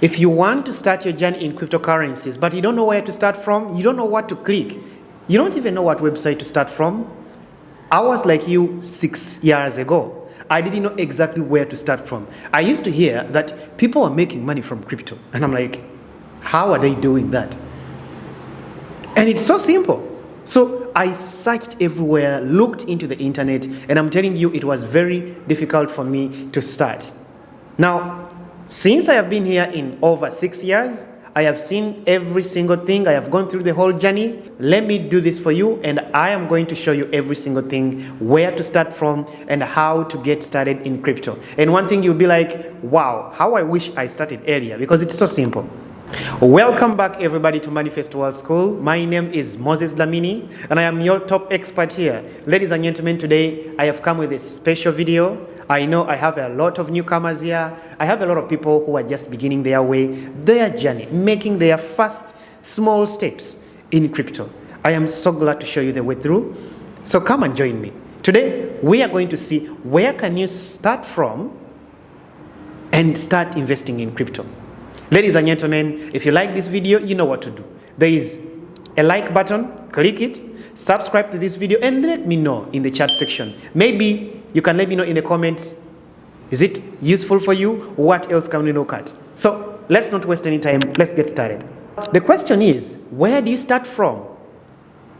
If you want to start your journey in cryptocurrencies, but you don't know where to start from, you don't know what to click, you don't even know what website to start from, I was like you 6 years ago. I didn't know exactly where to start from. I used to hear that people are making money from crypto. And I'm like, how are they doing that? And it's so simple. So I searched everywhere, looked into the internet, and I'm telling you, it was very difficult for me to start. Now, since I have been here in over 6 years, I have seen every single thing. I have gone through the whole journey. Let me do this for you, and I am going to show you every single thing, where to start from, and how to get started in crypto. And one thing you'll be like, wow, how I wish I started earlier, because it's so simple. Welcome back everybody to Moneyfest World School. My name is Dlamini, and I am your top expert here. Ladies and gentlemen, today I have come with a special video. I know I have a lot of newcomers here. I have a lot of people who are just beginning their way, their journey, making their first small steps in crypto. I am so glad to show you the way through. So come and join me. Today we are going to see where can you start from and start investing in crypto. Ladies and gentlemen, if you like this video, you know what to do. There is a like button, click it, subscribe to this video, and let me know in the chat section. Maybe you can let me know in the comments, is it useful for you? What else can we look at? So let's not waste any time, let's get started. The question is, where do you start from?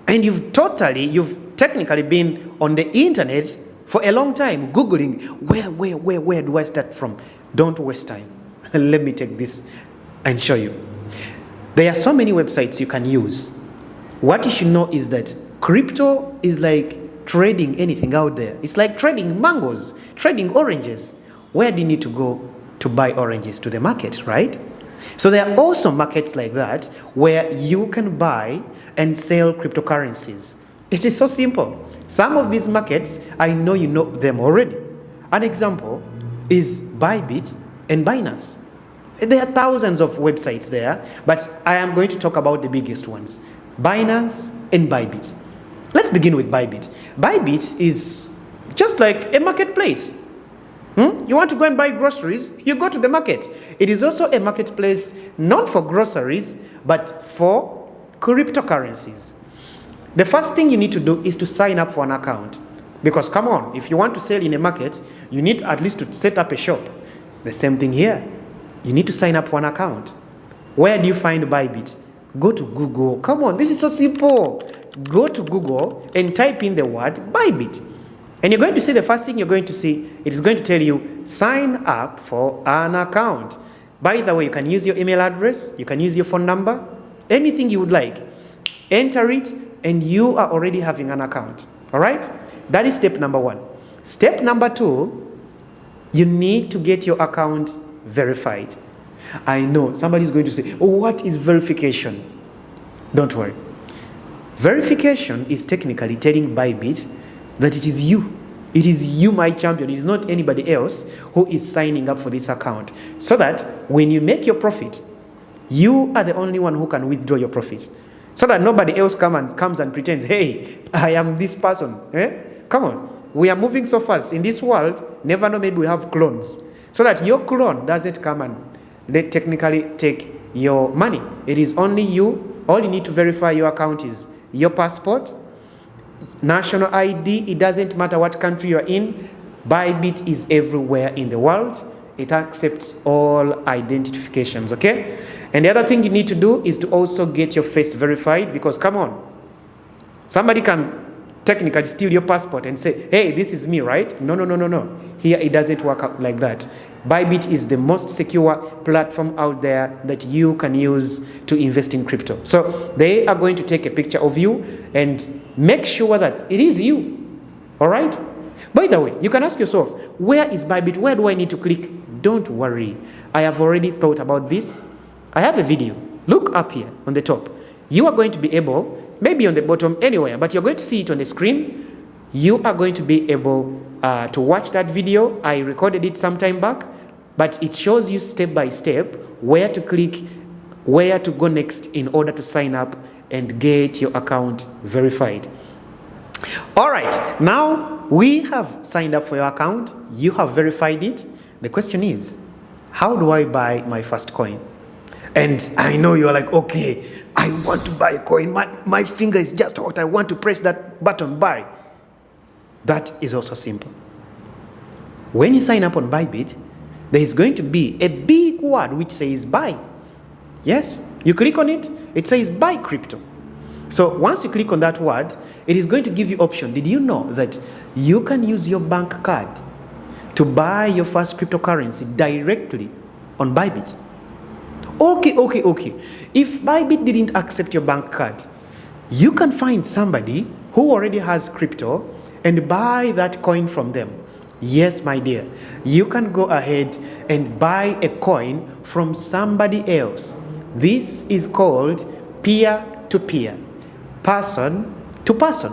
And you've technically been on the internet for a long time, Googling, where do I start from? Don't waste time. Let me take this and show you. There are so many websites you can use. What you should know is that crypto is like trading anything out there. It's like trading mangoes, trading oranges. Where do you need to go to buy oranges? To the market, right? So there are also markets like that where you can buy and sell cryptocurrencies. It is so simple. Some of these markets, I know you know them already. An example is Bybit and Binance. There are thousands of websites there, but I am going to talk about the biggest ones. Binance and Bybit. Let's begin with Bybit. Bybit is just like a marketplace. You want to go and buy groceries, you go to the market. It is also a marketplace not for groceries, but for cryptocurrencies. The first thing you need to do is to sign up for an account. Because come on, if you want to sell in a market, you need at least to set up a shop. The same thing here. You need to sign up for an account. Where do you find Bybit? Go to Google. Come on, this is so simple. Go to Google and type in the word Bybit. And you're going to see the first thing you're going to see, it is going to tell you, sign up for an account. By the way, you can use your email address, you can use your phone number, anything you would like. Enter it, and you are already having an account. All right? That is step number one. Step number two, you need to get your account verified. I know somebody's going to say, oh, what is verification? Don't worry. Verification is technically telling Bybit that it is you. It is you, my champion. It is not anybody else who is signing up for this account. So that when you make your profit, you are the only one who can withdraw your profit. So that nobody else comes and pretends, hey, I am this person. Come on. We are moving so fast in this world, never know, maybe we have clones. So that your clone doesn't come and they technically take your money. It is only you. All you need to verify your account is your passport, national ID. It doesn't matter what country you're in. Bybit is everywhere in the world. It accepts all identifications, okay? And the other thing you need to do is to also get your face verified, because come on, somebody can technically steal your passport and say, hey, this is me, right? No. Here it doesn't work out like that. Bybit is the most secure platform out there that you can use to invest in crypto. So they are going to take a picture of you and make sure that it is you. All right? By the way, you can ask yourself, where is Bybit? Where do I need to click? Don't worry. I have already thought about this. I have a video. Look up here on the top. You are going to be able, maybe on the bottom, anywhere, but you're going to see it on the screen. You are going to be able to watch that video. I recorded it some time back, but it shows you step by step where to click, where to go next in order to sign up and get your account verified. All right, now we have signed up for your account. You have verified it. The question is, How do I buy my first coin? And I know you're like, okay, I want to buy a coin. My finger is just hot. I want to press that button, buy. That is also simple. When you sign up on Bybit, there is going to be a big word which says buy. Yes, you click on it, it says buy crypto. So once you click on that word, it is going to give you option. Did you know that you can use your bank card to buy your first cryptocurrency directly on Bybit? Okay. If Bybit didn't accept your bank card, you can find somebody who already has crypto and buy that coin from them. Yes, my dear, you can go ahead and buy a coin from somebody else. This is called peer-to-peer, person to person.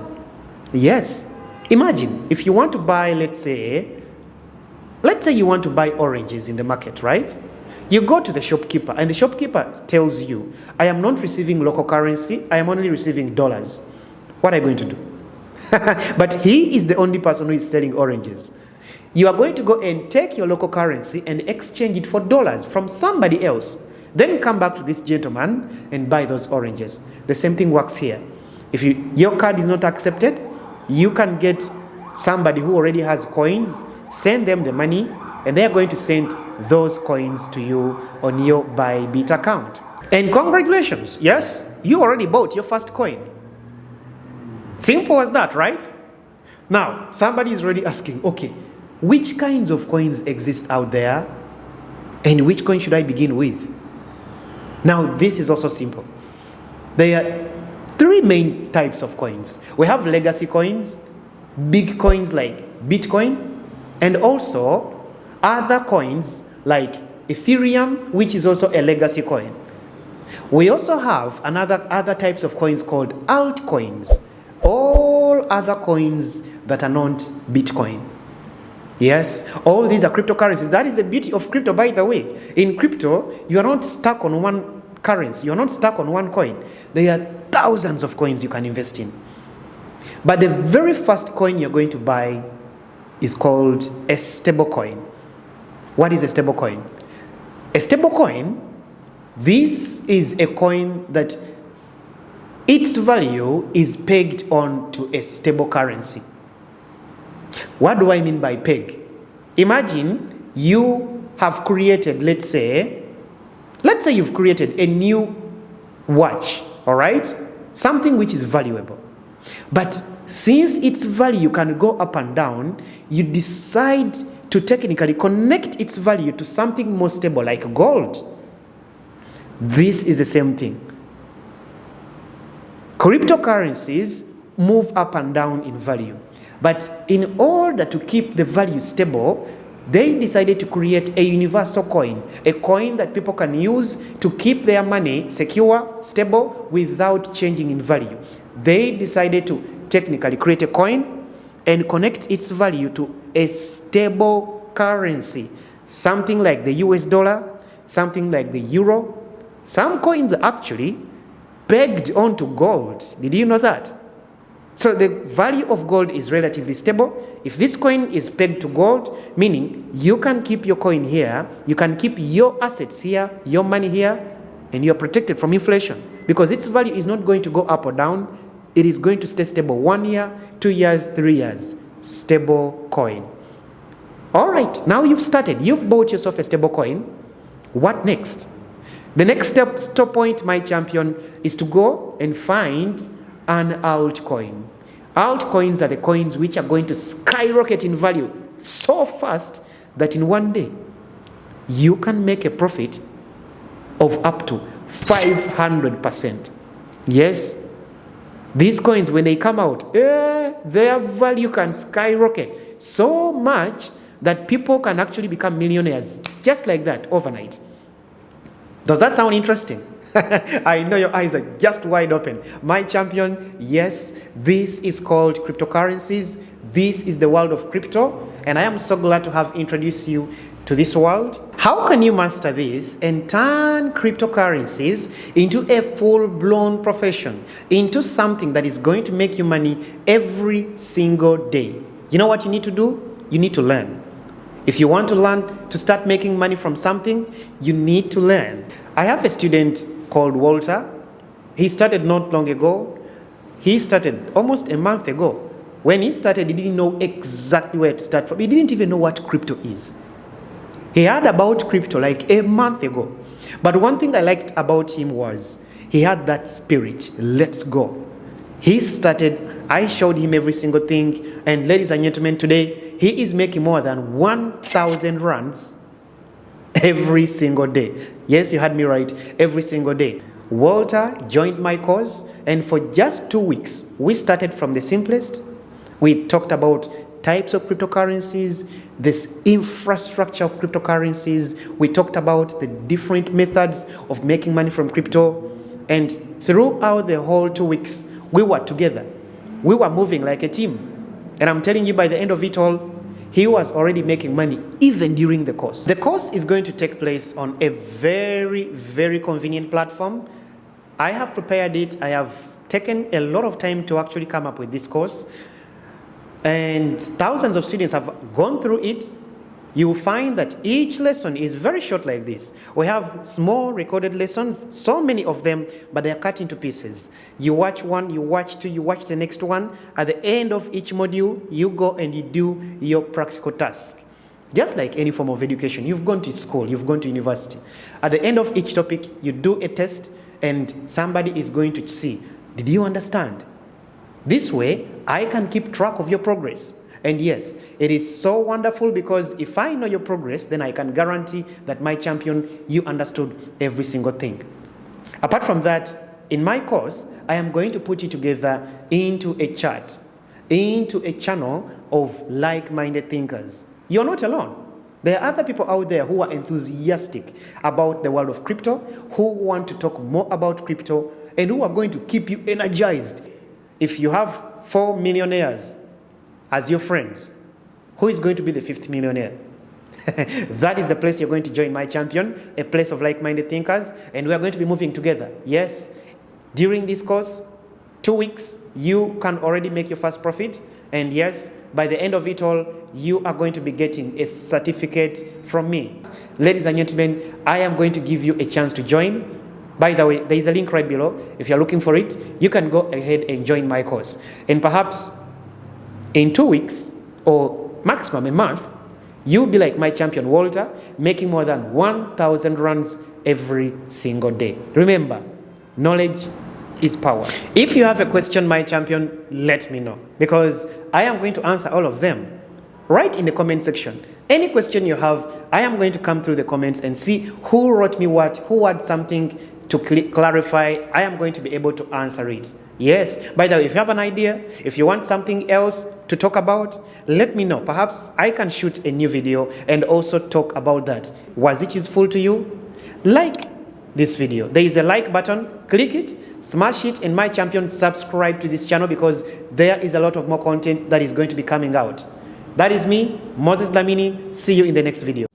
Yes, imagine if you want to buy, let's say you want to buy oranges in the market, right? You go to the shopkeeper and the shopkeeper tells you, I am not receiving local currency, I am only receiving dollars. What are you going to do? But he is the only person who is selling oranges. You are going to go and take your local currency and exchange it for dollars from somebody else. Then come back to this gentleman and buy those oranges. The same thing works here. If your card is not accepted, you can get somebody who already has coins, send them the money, and they are going to send those coins to you on your Bybit account. And congratulations, yes, you already bought your first coin. Simple as that, right? Now, somebody is already asking, okay, which kinds of coins exist out there and which coin should I begin with? Now, this is also simple. There are three main types of coins. We have legacy coins, big coins like Bitcoin, and also other coins like Ethereum, which is also a legacy coin. We also have other types of coins called altcoins. All other coins that are not Bitcoin. Yes, all these are cryptocurrencies. That is the beauty of crypto, by the way. In crypto, you are not stuck on one currency. You are not stuck on one coin. There are thousands of coins you can invest in. But the very first coin you're going to buy is called a stable coin. What is a stable coin? A stable coin, this is a coin that its value is pegged onto a stable currency. What do I mean by peg? Imagine you have created, let's say you've created a new watch, all right? Something which is valuable. But since its value can go up and down, you decide to technically connect its value to something more stable like gold. This is the same thing. Cryptocurrencies move up and down in value. But in order to keep the value stable, they decided to create a universal coin, a coin that people can use to keep their money secure, stable, without changing in value. They decided to technically create a coin and connect its value to a stable currency, something like the US dollar, something like the euro. Some coins are actually pegged onto gold. Did you know that? So the value of gold is relatively stable. If this coin is pegged to gold, meaning you can keep your coin here, you can keep your assets here, your money here, and you're protected from inflation because its value is not going to go up or down. It is going to stay stable 1 year, 2 years, 3 years. Stable coin. All right, now you've started. You've bought yourself a stable coin. What next? The next stop point, my champion, is to go and find an altcoin. Altcoins are the coins which are going to skyrocket in value so fast that in one day you can make a profit of up to 500%. Yes, these coins, when they come out, their value can skyrocket so much that people can actually become millionaires just like that overnight. Does that sound interesting? I know your eyes are just wide open. My champion, yes, this is called cryptocurrencies. This is the world of crypto, and I am so glad to have introduced you to this world. How can you master this and turn cryptocurrencies into a full-blown profession, into something that is going to make you money every single day? You know what you need to do? You need to learn. If you want to learn to start making money from something, you need to learn. I have a student called Walter. He started not long ago. He started almost a month ago. When he started, he didn't know exactly where to start from. He didn't even know what crypto is. He heard about crypto like a month ago. But one thing I liked about him was he had that spirit. Let's go. He started, I showed him every single thing. And ladies and gentlemen, today, he is making more than 1,000 rands every single day. Yes, you heard me right, every single day. Walter joined my course, and for just 2 weeks, we started from the simplest. We talked about types of cryptocurrencies, this infrastructure of cryptocurrencies. We talked about the different methods of making money from crypto. And throughout the whole 2 weeks, we were together. We were moving like a team. And I'm telling you, by the end of it all, he was already making money even during the course. The course is going to take place on a very, very convenient platform. I have prepared it. I have taken a lot of time to actually come up with this course. And thousands of students have gone through it. You will find that each lesson is very short like this. We have small recorded lessons, so many of them, but they are cut into pieces. You watch one, you watch two, you watch the next one. At the end of each module, you go and you do your practical task. Just like any form of education, you've gone to school, you've gone to university. At the end of each topic, you do a test and somebody is going to see, did you understand? This way, I can keep track of your progress. And yes, it is so wonderful because if I know your progress, then I can guarantee that my champion, you understood every single thing. Apart from that, in my course, I am going to put you together into a chat, into a channel of like-minded thinkers. You're not alone. There are other people out there who are enthusiastic about the world of crypto, who want to talk more about crypto, and who are going to keep you energized. If you have 4 millionaires as your friends, who is going to be the 5th millionaire? That is the place you're going to join my champion, a place of like-minded thinkers, and we are going to be moving together. Yes, during this course, 2 weeks, you can already make your first profit, and yes, by the end of it all, you are going to be getting a certificate from me. Ladies and gentlemen, I am going to give you a chance to join. By the way, there is a link right below. If you're looking for it, you can go ahead and join my course. And perhaps in 2 weeks, or maximum a month, you'll be like my champion Walter, making more than 1,000 runs every single day. Remember, knowledge is power. If you have a question, my champion, let me know, because I am going to answer all of them right in the comment section. Any question you have, I am going to come through the comments and see who wrote me what, who had something to clarify. I am going to be able to answer it. Yes, by the way, if you have an idea, if you want something else to talk about, let me know. Perhaps I can shoot a new video and also talk about that. Was it useful to you? Like this video. There is a like button. Click it, smash it, and my champion, subscribe to this channel because there is a lot of more content that is going to be coming out. That is me, Moses Dlamini. See you in the next video.